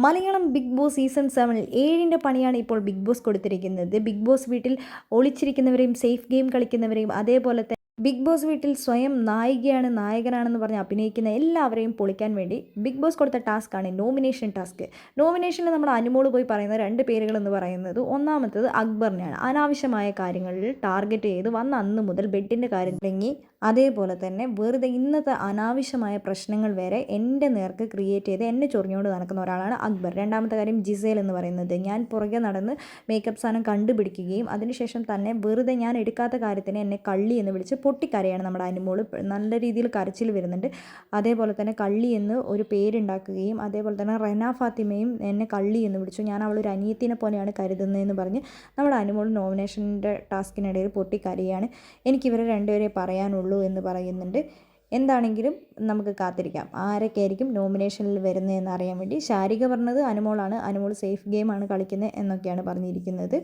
Malayalam big boss season 7 7ൻ്റെ പണിയാണ് ഇപ്പോൾ big boss കൊടുത്തിരിക്കുന്നത്. ബിഗ് ബോസ് വീട്ടിൽ ഒളിച്ചിരിക്കുന്നവരെയും സേഫ് ഗെയിം കളിക്കുന്നവരെയും അതേപോലെ തന്നെ ബിഗ് ബോസ് വീട്ടിൽ സ്വയം നായികയാണ് നായകനാണെന്ന് പറഞ്ഞ് അഭിനയിക്കുന്ന എല്ലാവരെയും പൊളിക്കാൻ വേണ്ടി ബിഗ് ബോസ് കൊടുത്ത ടാസ്ക്കാണ് നോമിനേഷൻ ടാസ്ക്. നോമിനേഷനിൽ നമ്മുടെ അനുമോള് പോയി പറയുന്ന 2 പേരുകൾ എന്ന് പറയുന്നത്, ഒന്നാമത്തത് അക്ബറിനെയാണ്. അനാവശ്യമായ കാര്യങ്ങളിൽ ടാർഗറ്റ് ചെയ്ത് വന്ന അന്ന് മുതൽ ബെഡിൻ്റെ കാര്യം തുടങ്ങി അതേപോലെ തന്നെ വെറുതെ ഇന്നത്തെ അനാവശ്യമായ പ്രശ്നങ്ങൾ വരെ എൻ്റെ നേർക്ക് ക്രിയേറ്റ് ചെയ്ത് എന്നെ ചൊറിഞ്ഞുകൊണ്ട് നടക്കുന്ന ഒരാളാണ് അക്ബർ. രണ്ടാമത്തെ കാര്യം ജിസേൽ എന്ന് പറയുന്നത്, ഞാൻ പുറകെ നടന്ന് മേക്കപ്പ് സാധനം കണ്ടുപിടിക്കുകയും അതിനുശേഷം തന്നെ വെറുതെ ഞാൻ എടുക്കാത്ത കാര്യത്തിന് എന്നെ കള്ളി എന്ന് വിളിച്ച് പൊട്ടിക്കരയാണ് നമ്മുടെ അനുമോള്. നല്ല രീതിയിൽ കരച്ചിൽ വരുന്നുണ്ട്. അതേപോലെ തന്നെ കള്ളി എന്ന് ഒരു പേരുണ്ടാക്കുകയും അതേപോലെ തന്നെ റെന ഫാത്തിമയും എന്നെ കള്ളി എന്ന് വിളിച്ചു, ഞാൻ അവളൊരു അനിയത്തിനെ പോലെയാണ് കരുതുന്നതെന്ന് പറഞ്ഞ് നമ്മുടെ അനുമോൾ നോമിനേഷൻ്റെ ടാസ്കിനിടയിൽ പൊട്ടിക്കരയാണ്. എനിക്കിവരെ രണ്ടുപേരെ പറയാനുള്ളൂ എന്ന് പറയുന്നുണ്ട്. എന്താണെങ്കിലും നമുക്ക് കാത്തിരിക്കാം ആരൊക്കെ ആയിരിക്കും നോമിനേഷനിൽ വരുന്നതെന്ന് അറിയാൻ വേണ്ടി. ശാരിക പറഞ്ഞത് അനുമോളാണ്, അനുമോൾ സേഫ് ഗെയിമാണ് കളിക്കുന്നത് എന്നൊക്കെയാണ് പറഞ്ഞിരിക്കുന്നത്.